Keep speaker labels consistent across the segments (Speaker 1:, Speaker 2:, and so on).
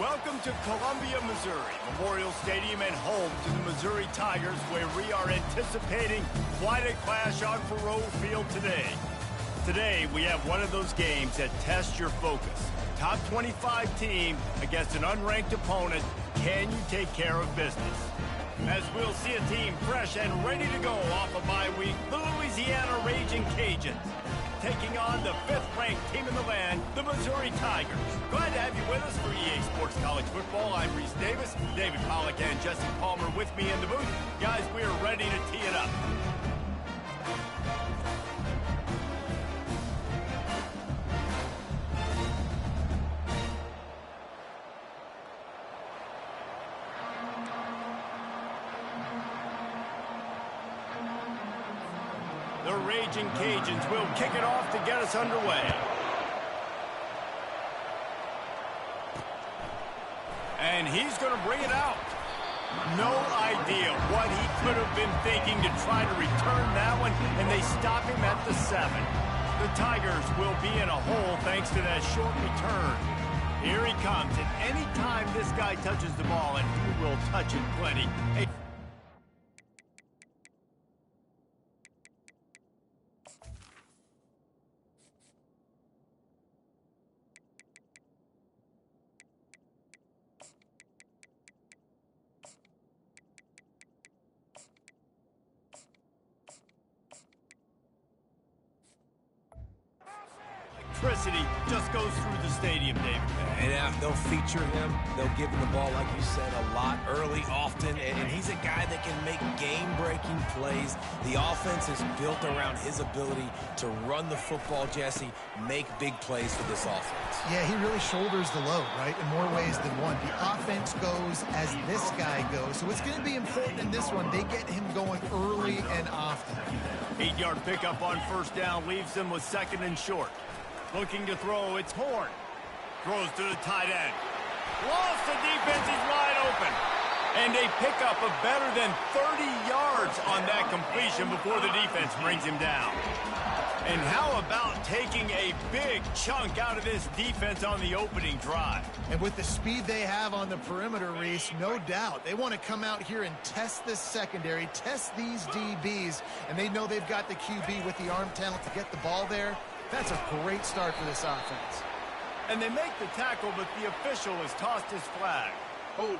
Speaker 1: Welcome to Columbia, Missouri, Memorial Stadium and home to the Missouri Tigers, where we are anticipating quite a clash on Faroe Field today. Today, we have one of those games that tests your focus. Top 25 team against an unranked opponent. Can you take care of business? As we'll see a team fresh and ready to go off a bye week, the Louisiana Raging Cajuns, taking on the 5th-ranked team in the land, the Missouri Tigers. Glad to have you with us for EA Sports College Football. I'm Reese Davis, David Pollack and Jesse Palmer with me in the booth. Guys, we are ready to tee it up. The Raging Cajuns will kick it off to get us underway. And he's going to bring it out. No idea what he could have been thinking to try to return that one, and they stop him at the 7. The Tigers will be in a hole thanks to that short return. Here he comes, and anytime this guy touches the ball, and he will touch it plenty, electricity just goes through the stadium, David.
Speaker 2: And they'll feature him. They'll give him the ball, like you said, a lot, early, often. And he's a guy that can make game-breaking plays. The offense is built around his ability to run the football, Jesse, make big plays for this offense.
Speaker 3: Yeah, he really shoulders the load, right, in more ways than one. The offense goes as this guy goes. So it's going to be important in this one. They get him going early and often.
Speaker 1: 8-yard pickup on first down leaves them with 2nd and short. Looking to throw, it's Horn. Throws to the tight end. Lost the defense, he's wide open. And a pickup of better than 30 yards on that completion before the defense brings him down. And how about taking a big chunk out of this defense on the opening drive?
Speaker 3: And with the speed they have on the perimeter, Reese, no doubt. They want to come out here and test this secondary, test these DBs, and they know they've got the QB with the arm talent to get the ball there. That's a great start for this offense.
Speaker 1: And they make the tackle, but the official has tossed his flag.
Speaker 4: Holding.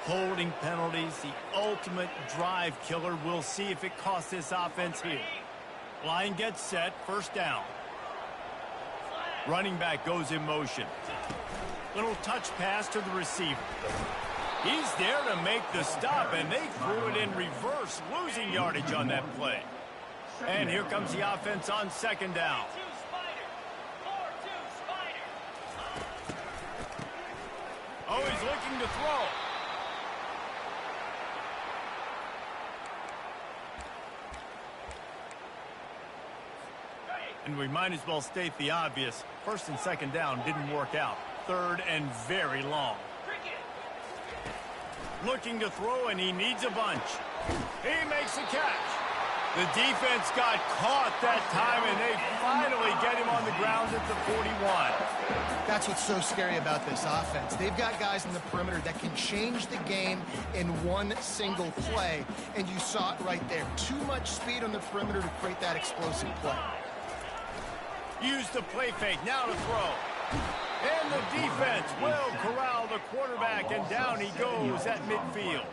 Speaker 1: Holding penalties, the ultimate drive killer. We'll see if it costs this offense here. Line gets set, first down. Running back goes in motion. Little touch pass to the receiver. He's there to make the stop, and they threw it in reverse, losing yardage on that play. And here comes the offense on 2nd down. Oh, he's looking to throw. And we might as well state the obvious. 1st and 2nd down didn't work out. 3rd and very long. Looking to throw, and he needs a bunch. He makes the catch. The defense got caught that time, and they finally get him on the ground at the 41.
Speaker 3: That's what's so scary about this offense. They've got guys in the perimeter that can change the game in one single play, and you saw it right there. Too much speed on the perimeter to create that explosive play.
Speaker 1: Use the play fake, now to throw. And the defense will corral the quarterback, and down he goes at midfield.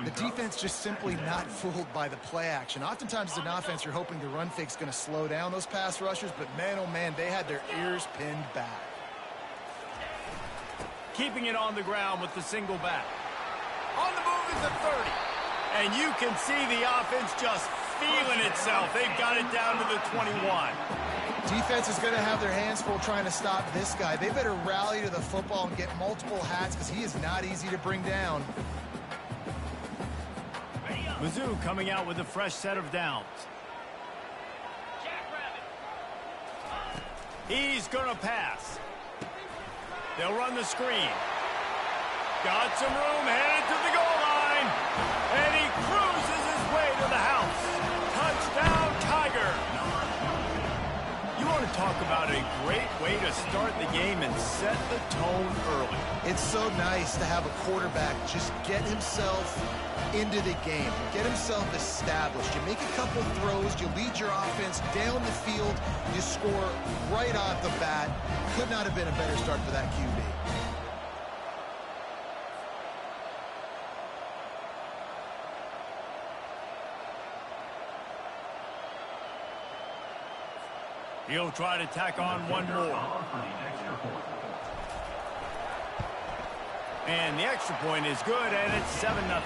Speaker 3: The defense just simply not fooled by the play action. Oftentimes as an offense, you're hoping the run fake's going to slow down those pass rushers, but man, oh man, they had their ears pinned back.
Speaker 1: Keeping it on the ground with the single back. On the move is the 30. And you can see the offense just feeling itself. They've got it down to the 21.
Speaker 3: Defense is going to have their hands full trying to stop this guy. They better rally to the football and get multiple hats because he is not easy to bring down.
Speaker 1: Mizzou coming out with a fresh set of downs. He's going to pass. They'll run the screen. Got some room, headed to the goal line. And he cruises his way to the house. Touchdown, Tiger. You want to way to start the game and set the tone early.
Speaker 3: It's so nice to have a quarterback just get himself into the game, get himself established. You make a couple throws, you lead your offense down the field, you score right off the bat. Could not have been a better start for that QB.
Speaker 1: He'll try to tack on one more. And the extra point is good, and it's 7-0.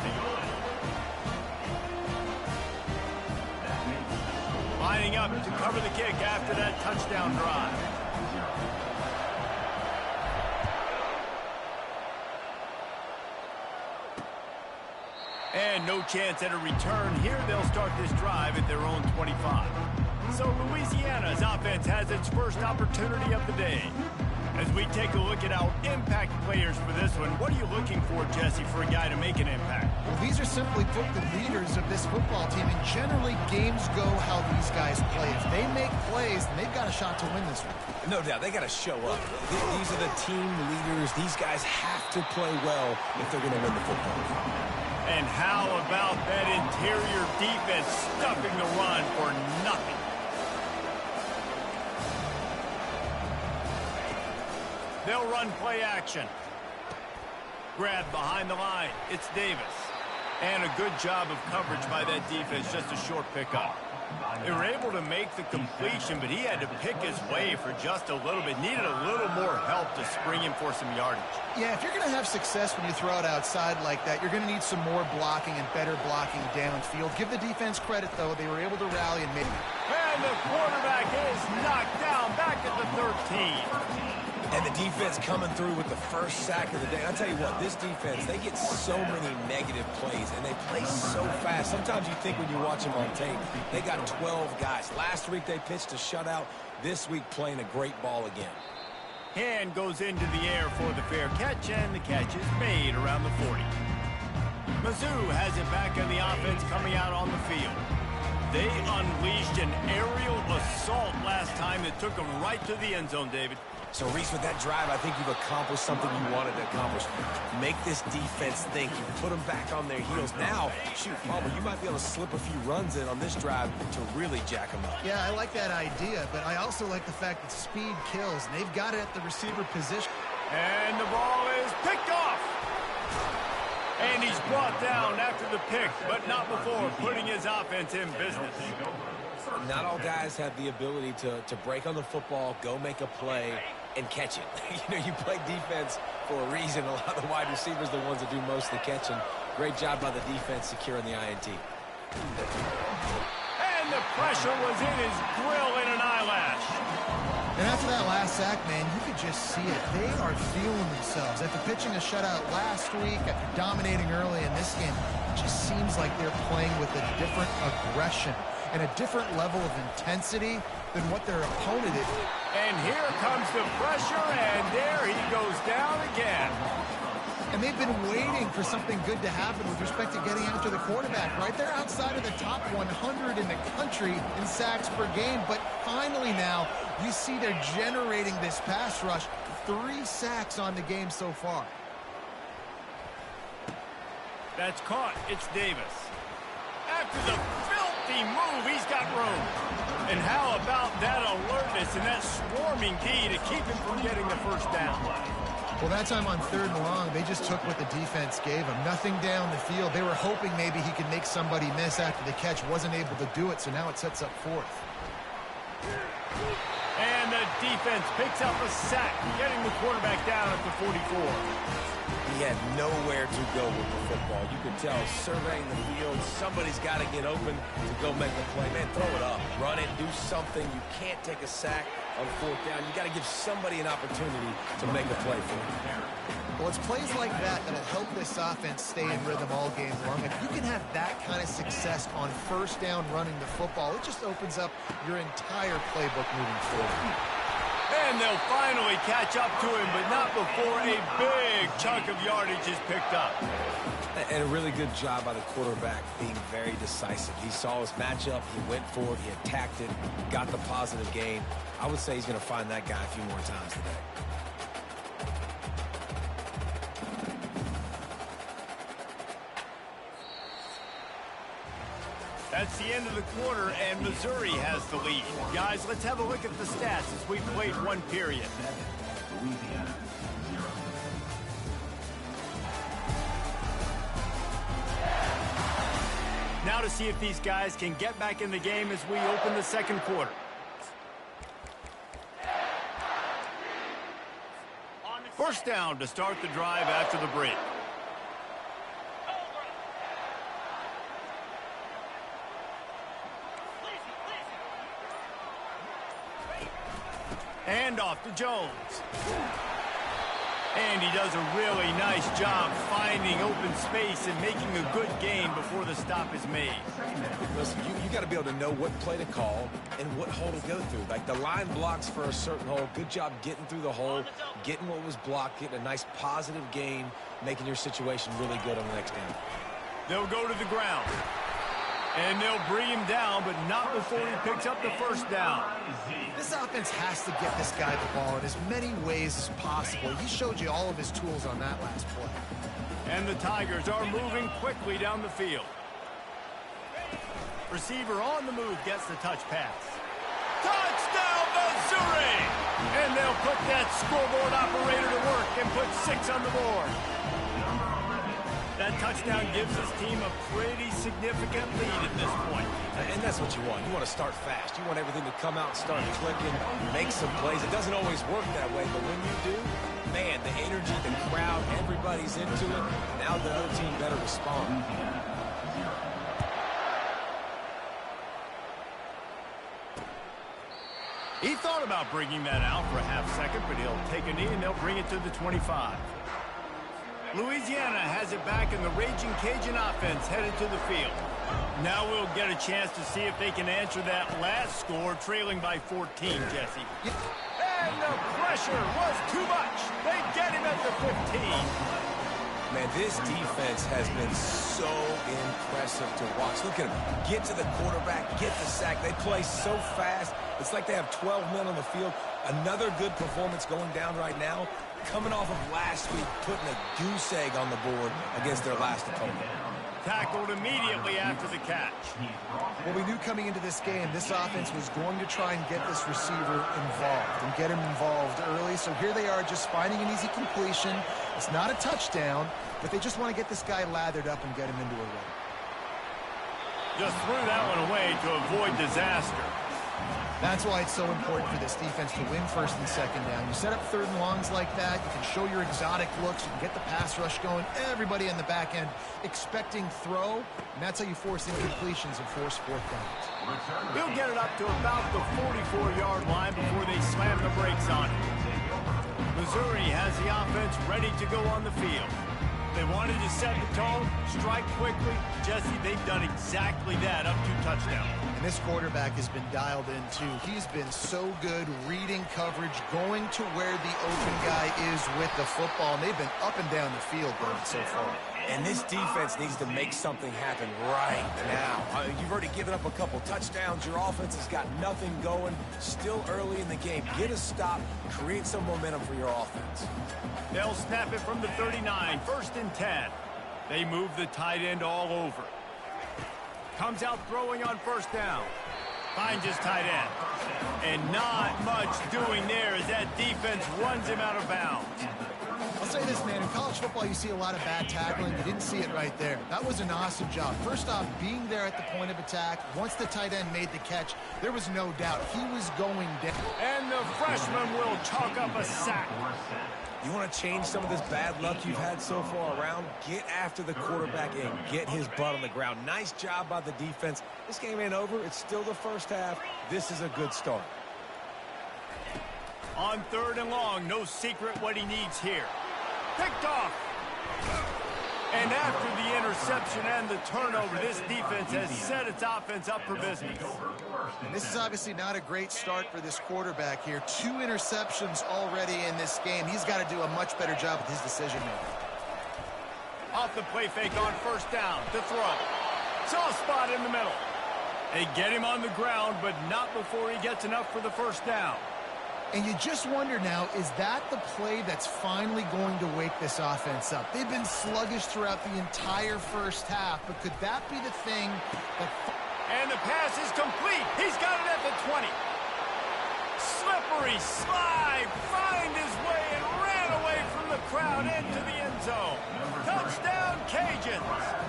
Speaker 1: Lining up to cover the kick after that touchdown drive. And no chance at a return. Here they'll start this drive at their own 25. So Louisiana's offense has its first opportunity of the day. As we take a look at our impact players for this one, what are you looking for, Jesse, for a guy to make an impact?
Speaker 3: Well, these are simply put the leaders of this football team, and generally games go how these guys play. If they make plays, then they've got a shot to win this one.
Speaker 2: No doubt, they got to show up. These are the team leaders. These guys have to play well if they're going to win the football.
Speaker 1: And how about that interior defense stuffing the run for nothing? They'll run play action. Grab behind the line. It's Davis. And a good job of coverage by that defense. Just a short pickup. They were able to make the completion, but he had to pick his way for just a little bit. Needed a little more help to spring him for some yardage.
Speaker 3: Yeah, if you're going to have success when you throw it outside like that, you're going to need some more blocking and better blocking downfield. Give the defense credit, though. They were able to rally and make it.
Speaker 1: And the quarterback is knocked down back at the 13.
Speaker 2: And the defense coming through with the first sack of the day. And I'll tell you what, this defense, they get so many negative plays, and they play so fast. Sometimes you think when you watch them on tape, they got 12 guys. Last week they pitched a shutout. This week playing a great ball again.
Speaker 1: Hand goes into the air for the fair catch, and the catch is made around the 40. Mizzou has it back on the offense coming out on the field. They unleashed an aerial assault last time that took them right to the end zone, David.
Speaker 2: So, Reese, with that drive, I think you've accomplished something you wanted to accomplish. Make this defense think. You put them back on their heels. Now, shoot, Palmer, you might be able to slip a few runs in on this drive to really jack them up.
Speaker 3: Yeah, I like that idea, but I also like the fact that speed kills, and they've got it at the receiver position.
Speaker 1: And the ball is picked off. And he's brought down after the pick, but not before putting his offense in business.
Speaker 2: Not all guys have the ability to break on the football, go make a play, and catch it. You know, you play defense for a reason. A lot of the wide receivers are the ones that do most of the catching. Great job by the defense securing the INT.
Speaker 1: And the pressure was in his grill in an eyelash.
Speaker 3: And after that last sack, man, you could just see it. They are feeling themselves. After pitching a shutout last week, after dominating early in this game, it just seems like they're playing with a different aggression and a different level of intensity than what their opponent is.
Speaker 1: And here comes the pressure, and there he goes down again.
Speaker 3: And they've been waiting for something good to happen with respect to getting after the quarterback, right? They're outside of the top 100 in the country in sacks per game, but finally now you see they're generating this pass rush. 3 sacks on the game so far.
Speaker 1: That's caught. It's Davis. After the filthy move, he's got room. And how about that alertness and that swarming D to keep him from getting the first down?
Speaker 3: Well, that time on 3rd and long, they just took what the defense gave them. Nothing down the field. They were hoping maybe he could make somebody miss after the catch. Wasn't able to do it, so now it sets up 4th.
Speaker 1: And the defense picks up a sack, getting the quarterback down at the 44.
Speaker 2: He had nowhere to go with the football. You could tell, surveying the field, somebody's got to get open to go make a play. Man, throw it up, run it, do something. You can't take a sack on 4th down. You got to give somebody an opportunity to make a play for you.
Speaker 3: Well, it's plays like that that'll help this offense stay in rhythm all game long. If you can have that kind of success on 1st down running the football, it just opens up your entire playbook moving forward.
Speaker 1: And And they'll finally catch up to him, but not before a big chunk of yardage is picked up.
Speaker 2: And a really good job by the quarterback being very decisive. He saw his matchup, he went for it, he attacked it, got the positive gain. I would say he's going to find that guy a few more times today.
Speaker 1: That's the end of the quarter, and Missouri has the lead. Guys, let's have a look at the stats as we played one period. Now to see if these guys can get back in the game as we open the second quarter. First down to start the drive after the break. And off to Jones. And he does a really nice job finding open space and making a good gain before the stop is made.
Speaker 2: Listen, you got to be able to know what play to call and what hole to go through. Like the line blocks for a certain hole. Good job getting through the hole, getting what was blocked, getting a nice positive gain, making your situation really good on the next down.
Speaker 1: They'll go to the ground. And they'll bring him down, but not before he picks up the first down.
Speaker 3: This offense has to get this guy the ball in as many ways as possible. He showed you all of his tools on that last play.
Speaker 1: And the Tigers are moving quickly down the field. Receiver on the move gets the touch pass. Touchdown, Missouri! And they'll put that scoreboard operator to work and put 6 on the board. That touchdown gives his team a pretty significant lead at this point.
Speaker 2: And that's what you want. You want to start fast. You want everything to come out and start clicking, make some plays. It doesn't always work that way, but when you do, man, the energy, the crowd, everybody's into it. Now the other team better respond.
Speaker 1: He thought about bringing that out for a half second, but he'll take a knee and they'll bring it to the 25. Louisiana has it back, and the Raging Cajun offense headed to the field. Now we'll get a chance to see if they can answer that last score, trailing by 14, Jesse. And the pressure was too much. They get him at the 15.
Speaker 2: Man, this defense has been so impressive to watch. Look at them. Get to the quarterback, get the sack. They play so fast. It's like they have 12 men on the field. Another good performance going down right now. Coming off of last week, putting a goose egg on the board against their last opponent.
Speaker 1: Tackled immediately after the catch.
Speaker 3: Well, we knew coming into this game, this offense was going to try and get this receiver involved and get him involved early. So here they are just finding an easy completion. It's not a touchdown, but they just want to get this guy lathered up and get him into a run.
Speaker 1: Just threw that one away to avoid disaster.
Speaker 3: That's why it's so important for this defense to win first and second down. You set up third and longs like that, you can show your exotic looks, you can get the pass rush going, everybody on the back end expecting throw, and that's how you force incompletions and force fourth downs.
Speaker 1: He'll get it up to about the 44-yard line before they slam the brakes on it. Missouri has the offense ready to go on the field. They wanted to set the tone, strike quickly. Jesse, they've done exactly that up to touchdown.
Speaker 3: And this quarterback has been dialed in, too. He's been so good reading coverage, going to where the open guy is with the football, and they've been up and down the field going so far.
Speaker 2: And this defense needs to make something happen right now. You've already given up a couple touchdowns. Your offense has got nothing going. Still early in the game. Get a stop. Create some momentum for your offense.
Speaker 1: They'll snap it from the 39. First and 10. They move the tight end all over. Comes out throwing on first down. Finds his tight end. And not much doing there as that defense runs him out of bounds.
Speaker 3: I'll say this, man. In college football, you see a lot of bad tackling. You didn't see it right there. That was an awesome job. First off, being there at the point of attack. Once the tight end made the catch, there was no doubt he was going down.
Speaker 1: And the freshman will chalk up a sack.
Speaker 2: You want to change some of this bad luck you've had so far around? Get after the quarterback and get his butt on the ground. Nice job by the defense. This game ain't over. It's still the first half. This is a good start.
Speaker 1: On third and long, no secret what he needs here. Picked off. And after the interception and the turnover, this defense has set its offense up for business.
Speaker 3: And this is obviously not a great start for this quarterback here. 2 interceptions already in this game. He's got to do a much better job with his decision-making.
Speaker 1: Off the play fake on first down to throw. Soft spot in the middle. They get him on the ground, but not before he gets enough for the first down.
Speaker 3: And you just wonder now, is that the play that's finally going to wake this offense up? They've been sluggish throughout the entire first half, but could that be the thing that...
Speaker 1: And the pass is complete. He's got it at the 20. Slippery slide, find his way and ran away from the crowd into the end zone. Touchdown, Cajuns.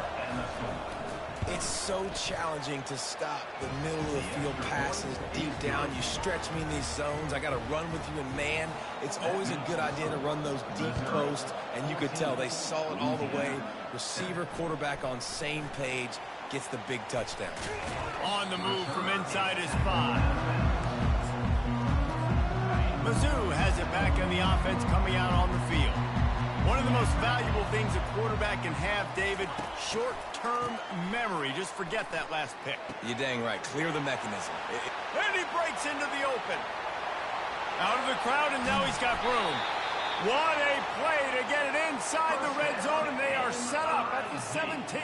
Speaker 2: It's so challenging to stop the middle of the field passes deep down. You stretch me in these zones. I got to run with you in man. It's always a good idea to run those deep posts, and you could tell they saw it all the way. Receiver, quarterback on same page, gets the big touchdown.
Speaker 1: On the move from inside his 5. Mizzou has it back on the offense coming out on the field. One of the most valuable things a quarterback can have, David, short-term memory. Just forget that last pick.
Speaker 2: You're dang right. Clear the mechanism.
Speaker 1: And he breaks into the open. Out of the crowd, and now he's got room. What a play to get it inside the red zone, and they are set up at the 17.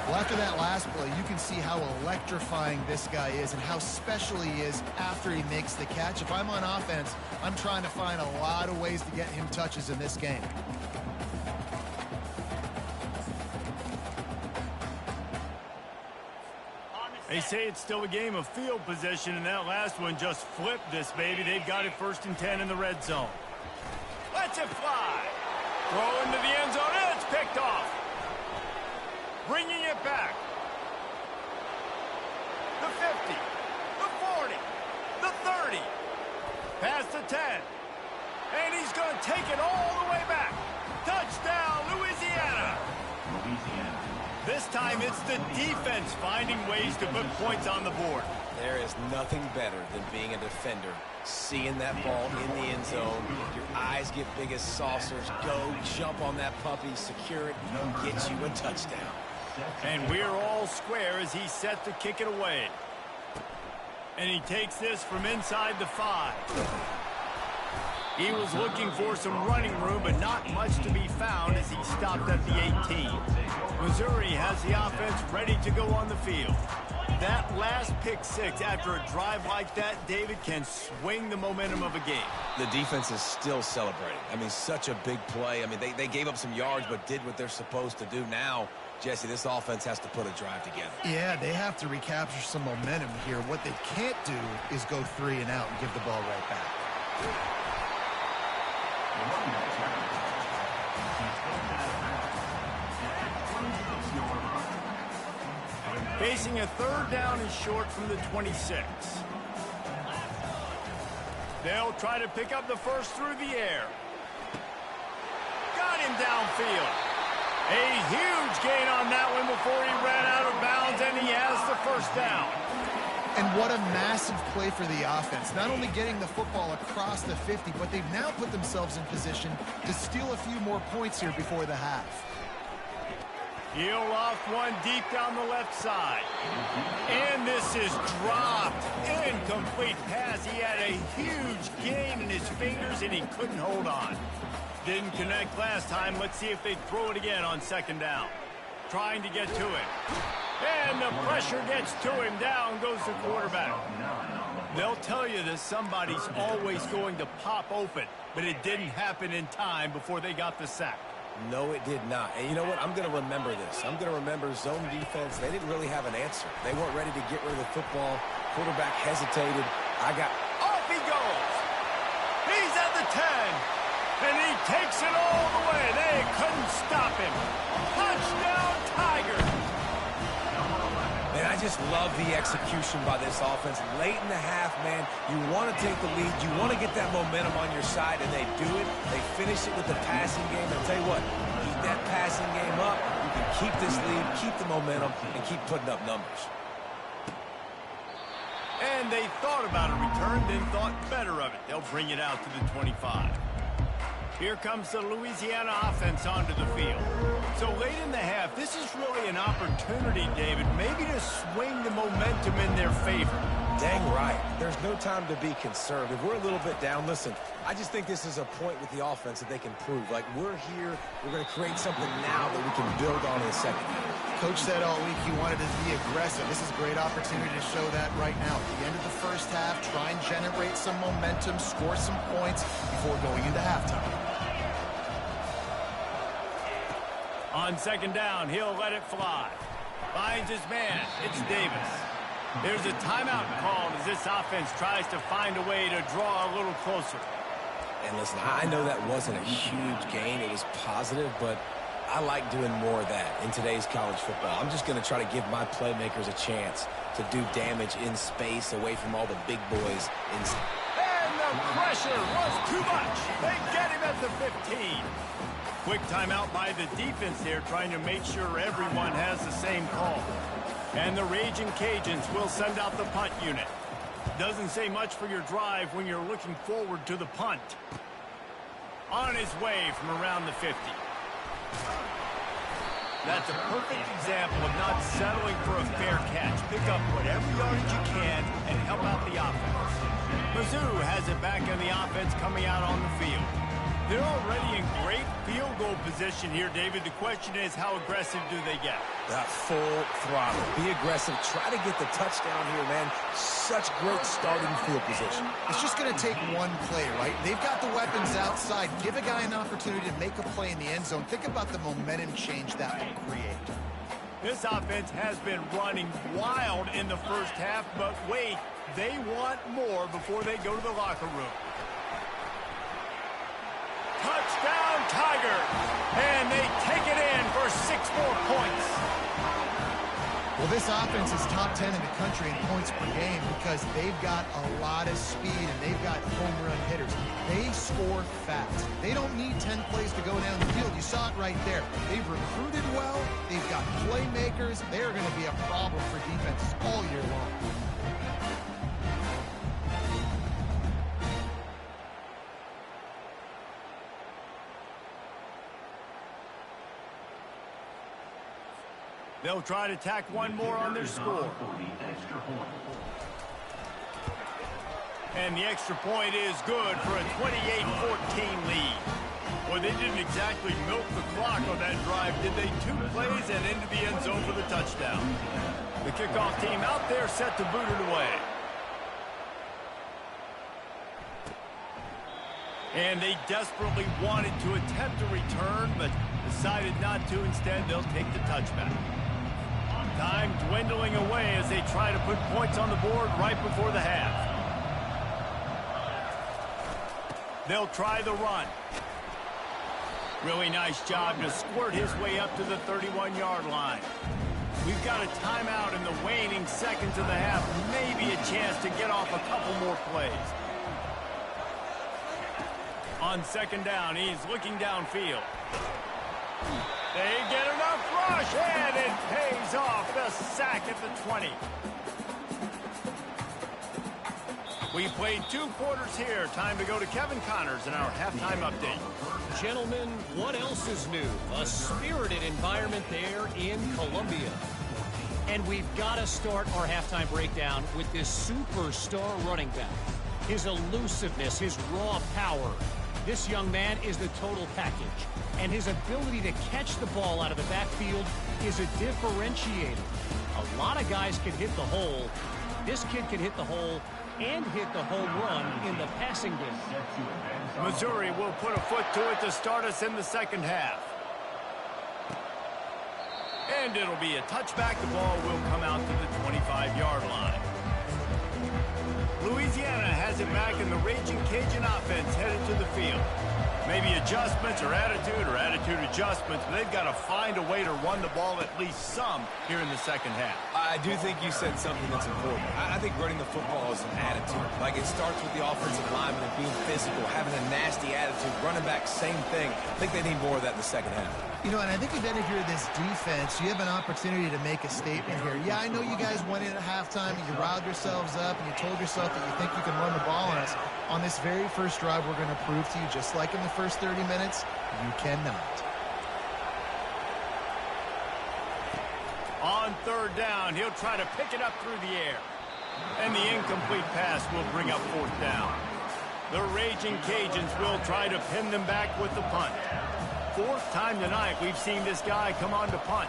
Speaker 3: Well, after that last play, you can see how electrifying this guy is and how special he is after he makes the catch. If I'm on offense, I'm trying to find a lot of ways to get him touches in this game.
Speaker 1: They say it's still a game of field position, and that last one just flipped this baby. They've got it 1st and 10 in the red zone. Let's it fly. Throw into the end zone, and it's picked off. Bringing it back. The 50, the 40, the 30, past the 10. And he's going to take it all the way back. Touchdown, Louisiana. This time it's the defense finding ways to put points on the board.
Speaker 2: There is nothing better than being a defender, seeing that ball in the end zone. Your eyes get big as saucers. Go, jump on that puppy, secure it, get you a touchdown.
Speaker 1: And we're all square as he's set to kick it away. And he takes this from inside the 5. He was looking for some running room, but not much to be found as he stopped at the 18. Missouri has the offense ready to go on the field. That last pick 6 after a drive like that, David, can swing the momentum of a game.
Speaker 2: The defense is still celebrating. I mean, such a big play. I mean, they gave up some yards, but did what they're supposed to do. Now, Jesse, this offense has to put a drive together.
Speaker 3: Yeah, they have to recapture some momentum here. What they can't do is go 3 and out and give the ball right back.
Speaker 1: Facing a 3rd down and short from the 26. They'll try to pick up the first through the air. Got him downfield. A huge gain on that one before he ran out of bounds, and he has the first down.
Speaker 3: And what a massive play for the offense. Not only getting the football across the 50, but they've now put themselves in position to steal a few more points here before the half.
Speaker 1: He'll loft one deep down the left side. And this is dropped. Incomplete pass. He had a huge gain in his fingers, and he couldn't hold on. Didn't connect last time. Let's see if they throw it again on 2nd down. Trying to get to it. And the pressure gets to him. Down goes the quarterback. They'll tell you that somebody's always going to pop open, but it didn't happen in time before they got the sack.
Speaker 2: No, it did not. And you know what? I'm going to remember this. I'm going to remember zone defense. They didn't really have an answer. They weren't ready to get rid of the football. Quarterback hesitated.
Speaker 1: Off he goes. He's at the 10. And he takes it all the way. They couldn't stop him. Touchdown, Tigers.
Speaker 2: Man, I just love the execution by this offense. Late in the half, man, you want to take the lead. You want to get that momentum on your side, and they do it. They finish it with the passing game. And I'll tell you what, keep that passing game up. You can keep this lead, keep the momentum, and keep putting up numbers.
Speaker 1: And they thought about a return, then thought better of it. They'll bring it out to the 25. Here comes the Louisiana offense onto the field. So late in the half, this is really an opportunity, David, maybe to swing the momentum in their favor.
Speaker 2: Dang right. There's no time to be conservative. We're a little bit down. Listen, I just think this is a point with the offense that they can prove. Like, we're here. We're going to create something now that we can build on in the second half.
Speaker 3: Coach said all week he wanted to be aggressive. This is a great opportunity to show that right now. At the end of the first half, try and generate some momentum, score some points before going into halftime.
Speaker 1: On second down, he'll let it fly. Finds his man. It's Davis. There's a timeout called as this offense tries to find a way to draw a little closer.
Speaker 2: And listen, I know that wasn't a huge gain. It was positive, but I like doing more of that in today's college football. I'm just going to try to give my playmakers a chance to do damage in space away from all the big boys inside.
Speaker 1: And the pressure was too much. They get him at the 15. Quick timeout by the defense there, trying to make sure everyone has the same call. And the Raging Cajuns will send out the punt unit. Doesn't say much for your drive when you're looking forward to the punt. On his way from around the 50. That's a perfect example of not settling for a fair catch. Pick up whatever yardage you can and help out the offense. Mizzou has it back in the offense coming out on the field. They're already in great field goal position here, David. The question is, how aggressive do they get?
Speaker 2: Full throttle. Be aggressive. Try to get the touchdown here, man. Such great starting field position.
Speaker 3: It's just going to take one play, right? They've got the weapons outside. Give a guy an opportunity to make a play in the end zone. Think about the momentum change that will create.
Speaker 1: This offense has been running wild in the first half, but wait, they want more before they go to the locker room. Touchdown, Tigers! And they take it in for 6 more points.
Speaker 3: Well, this offense is top 10 in the country in points per game because they've got a lot of speed and they've got home run hitters. They score fast. They don't need 10 plays to go down the field. You saw it right there. They've recruited well. They've got playmakers. They're going to be a problem for defenses all year long.
Speaker 1: They'll try to tack one more on their score. And the extra point is good for a 28-14 lead. Well, they didn't exactly milk the clock on that drive, did they? 2 plays and into the end zone for the touchdown. The kickoff team out there set to boot it away. And they desperately wanted to attempt a return, but decided not to. Instead, they'll take the touchback. Time dwindling away as they try to put points on the board right before the half. They'll try the run. Really nice job to squirt his way up to the 31-yard line. We've got a timeout in the waning seconds of the half. Maybe a chance to get off a couple more plays. On second down, he's looking downfield. They get enough rush, and it pays off. The sack at the 20. We played 2 quarters here. Time to go to Kevin Connors in our halftime update.
Speaker 4: Gentlemen, what else is new? A spirited environment there in Columbia. And we've got to start our halftime breakdown with this superstar running back. His elusiveness, his raw power. This young man is the total package. And his ability to catch the ball out of the backfield is a differentiator. A lot of guys can hit the hole. This kid can hit the hole and hit the home run in the passing game.
Speaker 1: Missouri will put a foot to it to start us in the second half. And it'll be a touchback. The ball will come out to the 25-yard line. Louisiana has it back in the Raging Cajun offense headed to the field. Maybe adjustments or attitude adjustments, but they've got to find a way to run the ball at least some here in the second half.
Speaker 2: I do think you said something that's important. I think running the football is an attitude. Like, it starts with the offensive lineman and being physical, having a nasty attitude. Running back, same thing. I think they need more of that in the second half.
Speaker 3: You know, and I think even if you're this defense, you have an opportunity to make a statement here. Yeah, I know you guys went in at halftime and you riled yourselves up and you told yourself that you think you can run the ball on us. On this very first drive, we're going to prove to you, just like in the first 30 minutes, you cannot.
Speaker 1: On third down, he'll try to pick it up through the air. And the incomplete pass will bring up fourth down. The Raging Cajuns will try to pin them back with the punt. Fourth time tonight we've seen this guy come on to punt.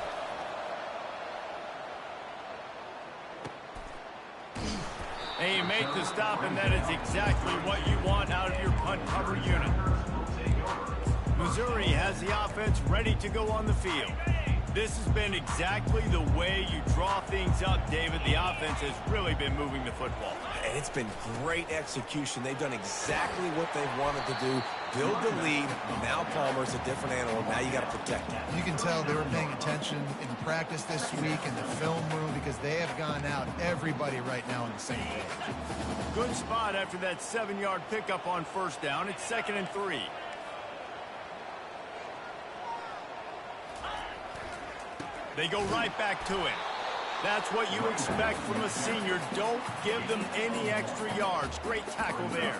Speaker 1: And you make the stop, and that is exactly what you want out of your punt cover unit. Missouri has the offense ready to go on the field. This has been exactly the way you draw things up, David. The offense has really been moving the football.
Speaker 2: And it's been great execution. They've done exactly what they've wanted to do. Build the lead. Now Palmer's a different animal. Now you got to protect him.
Speaker 3: You can tell they were paying attention in practice this week in the film room because they have gone out, everybody right now on the same page.
Speaker 1: Good spot after that 7-yard pickup on first down. It's 2nd and 3. They go right back to it. That's what you expect from a senior. Don't give them any extra yards. Great tackle there.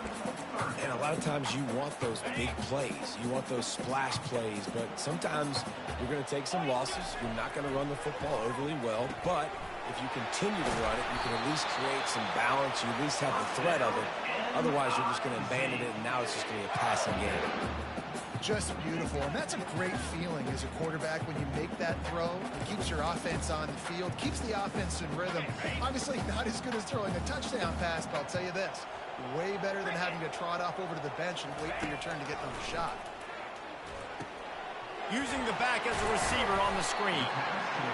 Speaker 2: And a lot of times you want those big plays. You want those splash plays. But sometimes you're going to take some losses. You're not going to run the football overly well. But if you continue to run it, you can at least create some balance. You at least have the threat of it. Otherwise, you're just going to abandon it, and now it's just going to be a passing game.
Speaker 3: Just beautiful, and that's a great feeling as a quarterback when you make that throw. It keeps your offense on the field, keeps the offense in rhythm. Obviously not as good as throwing a touchdown pass, but I'll tell you this, way better than having to trot off over to the bench and wait for your turn to get another shot.
Speaker 1: Using the back as a receiver on the screen.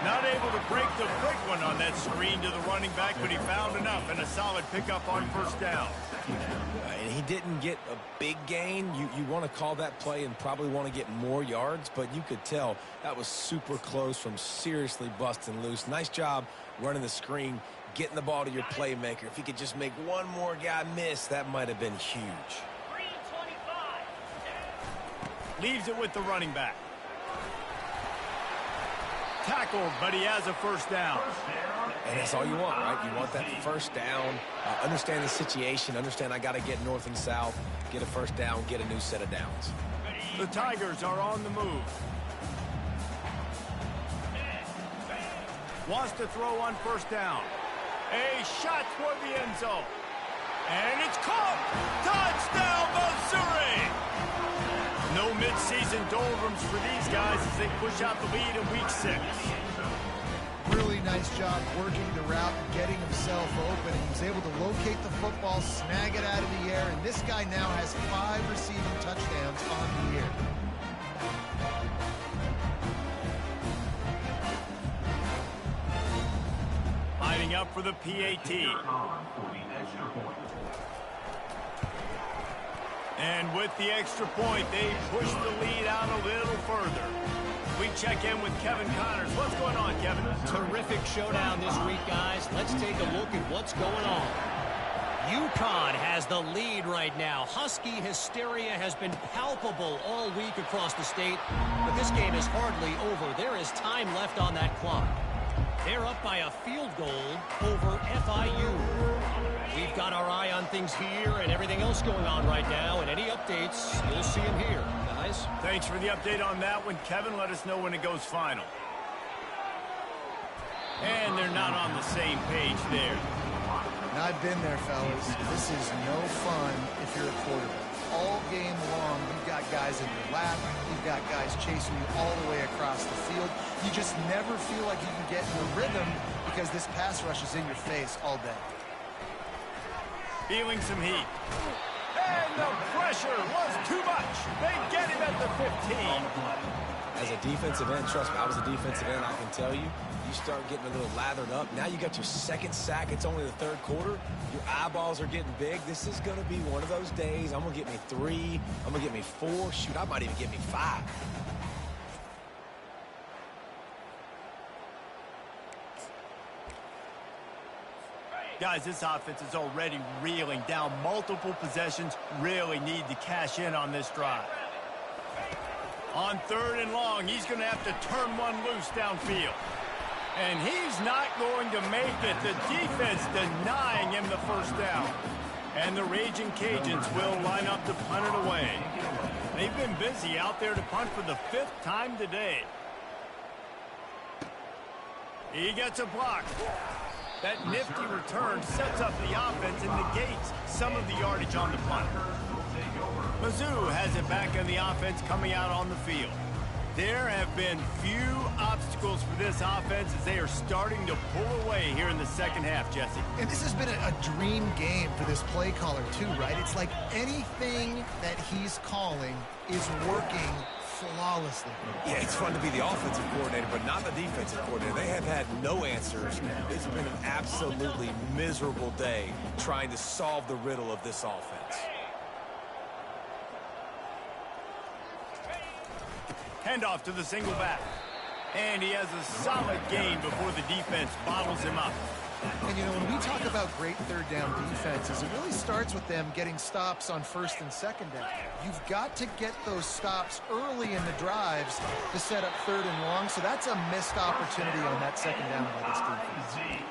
Speaker 1: Not able to break the quick one on that screen to the running back, but he found enough and a solid pickup on first down.
Speaker 2: And he didn't get a big gain. You want to call that play and probably want to get more yards, but you could tell that was super close from seriously busting loose. Nice job running the screen, getting the ball to your playmaker. If he could just make one more guy miss, that might have been huge.
Speaker 1: Leaves it with the running back. Tackled, but he has a first down.
Speaker 2: And that's all you want, right? You want that first down. Understand the situation. Understand I got to get north and south, get a first down, get a new set of downs.
Speaker 1: The Tigers are on the move. Wants to throw on first down. A shot toward the end zone. And it's caught. Touchdown, Missouri! No midseason doldrums for these guys as they push out the lead in week 6.
Speaker 3: Really nice job working the route and getting himself open. He was able to locate the football, snag it out of the air, and this guy now has 5 receiving touchdowns on the year.
Speaker 1: Lining up for the PAT. And with the extra point, they push the lead out a little further. We check in with Kevin Connors. What's going on, Kevin?
Speaker 4: Terrific showdown this week, guys. Let's take a look at what's going on. UConn has the lead right now. Husky hysteria has been palpable all week across the state, but this game is hardly over. There is time left on that clock. They're up by a field goal over FIU. We've got our eye on things here and everything else going on right now, and any updates, you'll see them here, guys.
Speaker 1: Thanks for the update on that one, Kevin. Let us know when it goes final. And they're not on the same page there.
Speaker 3: And I've been there, fellas. This is no fun if you're a quarterback. All game long, you've got guys in your lap. You've got guys chasing you all the way across the field. You just never feel like you can get in a rhythm because this pass rush is in your face all day.
Speaker 1: Feeling some heat. And the pressure was too much. They get him at the 15.
Speaker 2: As a defensive end, trust me, I was a defensive end, I can tell you, you start getting a little lathered up. Now you got your second sack. It's only the third quarter. Your eyeballs are getting big. This is going to be one of those days. I'm going to get me 3. I'm going to get me 4. Shoot, I might even get me 5.
Speaker 1: Guys, this offense is already reeling down multiple possessions. Really need to cash in on this drive. On 3rd and long, he's going to have to turn one loose downfield. And he's not going to make it. The defense denying him the first down. And the Raging Cajuns will line up to punt it away. They've been busy out there to punt for the 5th time today. He gets a block. That nifty return sets up the offense and negates some of the yardage on the punt. Mizzou has it back on the offense coming out on the field. There have been few obstacles for this offense as they are starting to pull away here in the second half, Jesse.
Speaker 3: And this has been a dream game for this play caller too, right? It's like anything that he's calling is working flawlessly.
Speaker 2: Yeah, it's fun to be the offensive coordinator, but not the defensive coordinator. They have had no answers. It's been an absolutely miserable day trying to solve the riddle of this offense.
Speaker 1: Handoff to the single back. And he has a solid gain before the defense bottles him up.
Speaker 3: And, you know, when we talk about great third down defenses, it really starts with them getting stops on 1st and 2nd down. You've got to get those stops early in the drives to set up 3rd and long, so that's a missed opportunity on that 2nd down by this defense.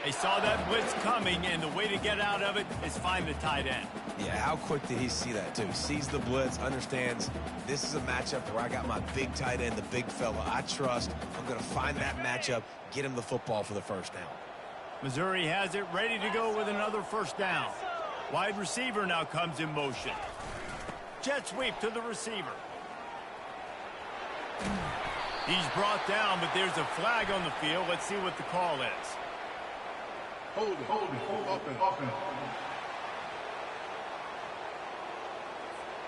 Speaker 1: They saw that blitz coming, and the way to get out of it is find the tight end.
Speaker 2: Yeah, how quick did he see that, too? Sees the blitz, understands this is a matchup where I got my big tight end, the big fella I trust. I'm going to find that matchup, get him the football for the first down.
Speaker 1: Missouri has it ready to go with another first down. Wide receiver now comes in motion. Jet sweep to the receiver. He's brought down, but there's a flag on the field. Let's see what the call is.
Speaker 5: Hold it.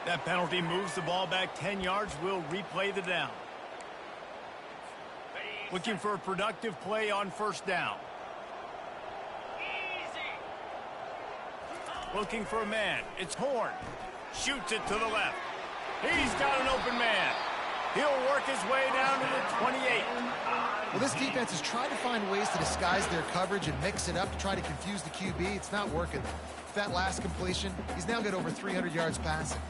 Speaker 1: That penalty moves the ball back 10 yards. We'll replay the down. Looking for a productive play on first down. Looking for a man. It's Horn. Shoots it to the left. He's got an open man. He'll work his way down to the 28.
Speaker 3: Well, this defense has tried to find ways to disguise their coverage and mix it up to try to confuse the QB. It's not working. That last completion, he's now got over 300 yards passing.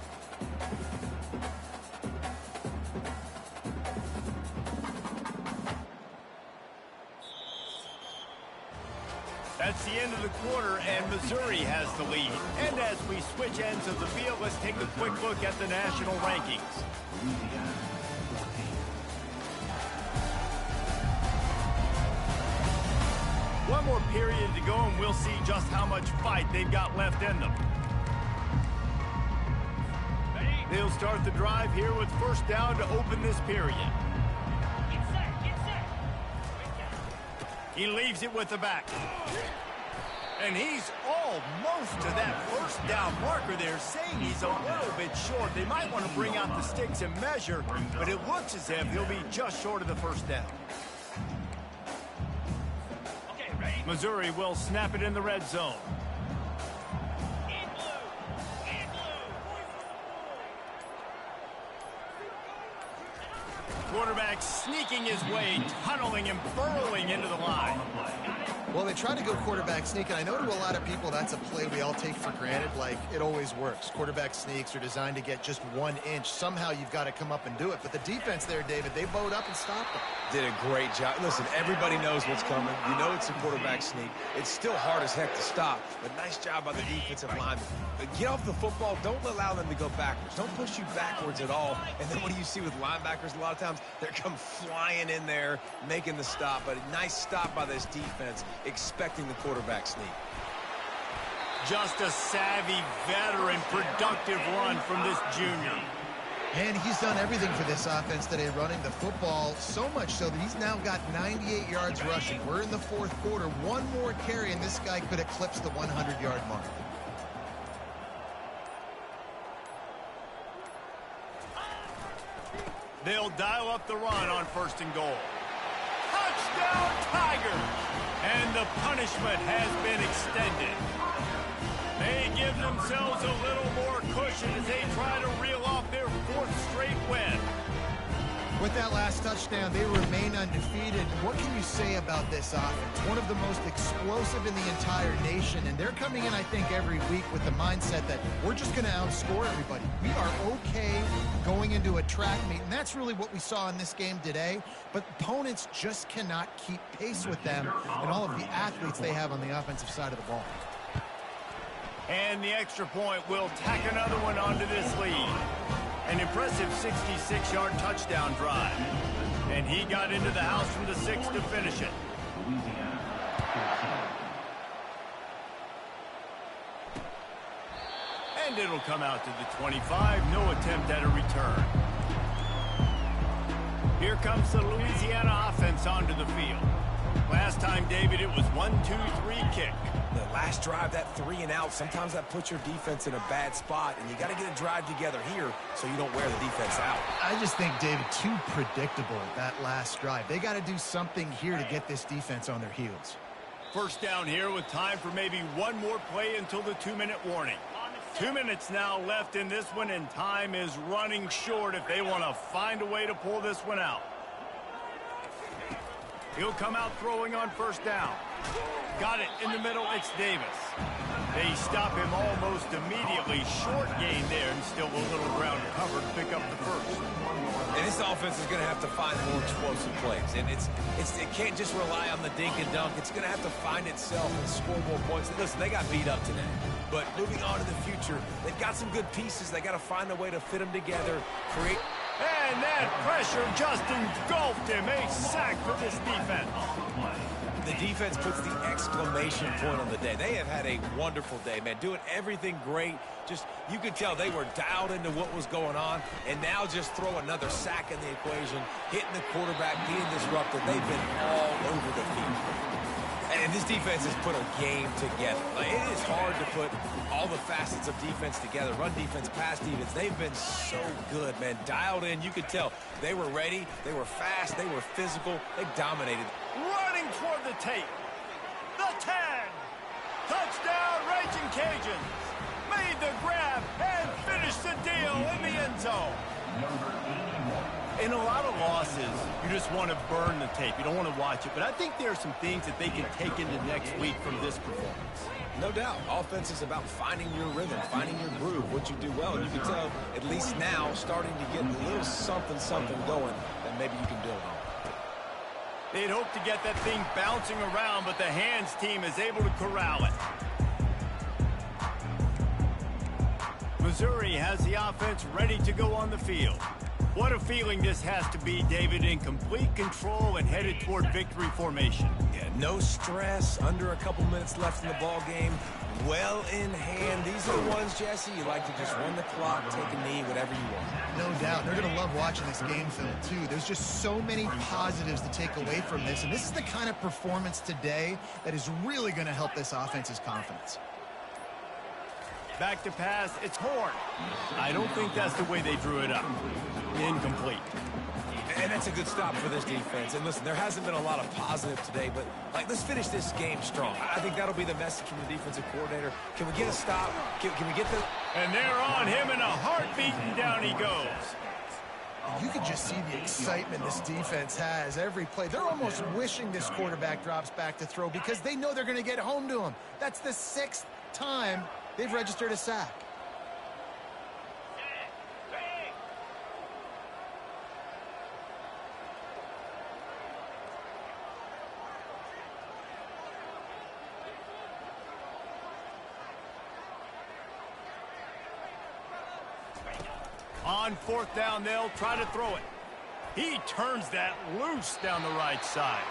Speaker 1: That's the end of the quarter, and Missouri has the lead. And as we switch ends of the field, let's take a quick look at the national rankings. One more period to go, and we'll see just how much fight they've got left in them. They'll start the drive here with first down to open this period. He leaves it with the back. And he's almost to that first down marker there, saying he's a little bit short. They might want to bring out the sticks and measure, but it looks as if he'll be just short of the first down. Missouri will snap it in the red zone. Quarterback sneaking his way, tunneling and burrowing into the line.
Speaker 3: Well, they try to go quarterback sneak, and I know to a lot of people that's a play we all take for granted, like it always works. Quarterback sneaks are designed to get just 1 inch. Somehow you've got to come up and do it. But the defense there, David, they bowed up and stopped them.
Speaker 2: Did a great job. Listen, everybody knows what's coming. You know it's a quarterback sneak. It's still hard as heck to stop, but nice job by the defensive lineman. Get off the football. Don't allow them to go backwards. Don't push you backwards at all. And then what do you see with linebackers a lot of times? They come flying in there, making the stop. But a nice stop by this defense, expecting the quarterback sneak.
Speaker 1: Just a savvy, veteran, productive run from this junior.
Speaker 3: And he's done everything for this offense today, running the football, so much so that he's now got 98 yards rushing. We're in the fourth quarter. One more carry, and this guy could eclipse the 100-yard mark.
Speaker 1: They'll dial up the run on first and goal. Touchdown, Tigers! And the punishment has been extended. They give themselves a little more cushion as they try to reel off their 4th straight win.
Speaker 3: With that last touchdown, they remain undefeated. What can you say about this offense? One of the most explosive in the entire nation, and they're coming in, I think, every week with the mindset that we're just going to outscore everybody. We are okay going into a track meet, and that's really what we saw in this game today. But opponents just cannot keep pace with them and all of the athletes they have on the offensive side of the ball.
Speaker 1: And the extra point will tack another one onto this lead. An impressive 66-yard touchdown drive. And he got into the house from the 6 to finish it. And it'll come out to the 25. No attempt at a return. Here comes the Louisiana offense onto the field. Last time, David, it was 1-2-3 kick.
Speaker 2: The last drive, that 3 and out, sometimes that puts your defense in a bad spot, and you got to get a drive together here so you don't wear the defense out.
Speaker 3: I just think, David, too predictable, that last drive. They got to do something here to get this defense on their heels.
Speaker 1: First down here with time for maybe one more play until the 2-minute warning. 2 minutes now left in this one, and time is running short if they want to find a way to pull this one out. He'll come out throwing on first down. Got it in the middle. It's Davis. They stop him almost immediately. Short gain there, and still a little ground covered to pick up the first.
Speaker 2: And this offense is going to have to find more explosive plays. And it can't just rely on the dink and dunk. It's going to have to find itself and score more points. Listen, they got beat up today. But moving on to the future, they've got some good pieces. They got to find a way to fit them together, create.
Speaker 1: And that pressure just engulfed him. A sack for this defense.
Speaker 2: The defense puts the exclamation point on the day. They have had a wonderful day, man. Doing everything great. Just, you could tell they were dialed into what was going on. And now just throw another sack in the equation. Hitting the quarterback, being disrupted. They've been all over the field. And this defense has put a game together. Like, it is hard to put all the facets of defense together. Run defense, pass defense. They've been so good, man. Dialed in. You could tell they were ready. They were fast. They were physical. They dominated.
Speaker 1: Running toward the tape. The 10. Touchdown, Raging Cajuns. Made the grab and finished the deal in the end zone. In a lot of losses, you just want to burn the tape. You don't want to watch it. But I think there are some things that they can take into next week from this performance.
Speaker 2: No doubt. Offense is about finding your rhythm, finding your groove, what you do well. And you can tell, at least now, starting to get a little something going that maybe you can build on.
Speaker 1: They'd hope to get that thing bouncing around, but the hands team is able to corral it. Missouri has the offense ready to go on the field. What a feeling this has to be, David, in complete control and headed toward victory formation.
Speaker 2: Yeah, no stress, under a couple minutes left in the ball game, well in hand. These are the ones, Jesse, you like to just run the clock, take a knee, whatever you want.
Speaker 3: No doubt. They're going to love watching this game film, too. There's just so many positives to take away from this, and this is the kind of performance today that is really going to help this offense's confidence.
Speaker 1: Back to pass, it's Horn. I don't think that's the way they drew it up. Incomplete.
Speaker 2: And that's a good stop for this defense. And listen, there hasn't been a lot of positive today, but let's finish this game strong. I think that'll be the message from the defensive coordinator. Can we get a stop? Can we get the...
Speaker 1: And they're on him in a heartbeat, and down he goes.
Speaker 3: You can just see the excitement this defense has every play. They're almost wishing this quarterback drops back to throw because they know they're going to get home to him. That's the 6th time they've registered a sack.
Speaker 1: On 4th down, they'll try to throw it. He turns that loose down the right side.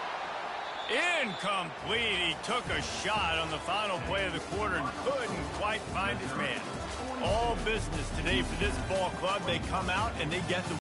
Speaker 1: Incomplete. He took a shot on the final play of the quarter and couldn't quite find his man. All business today for this ball club. They come out and they get the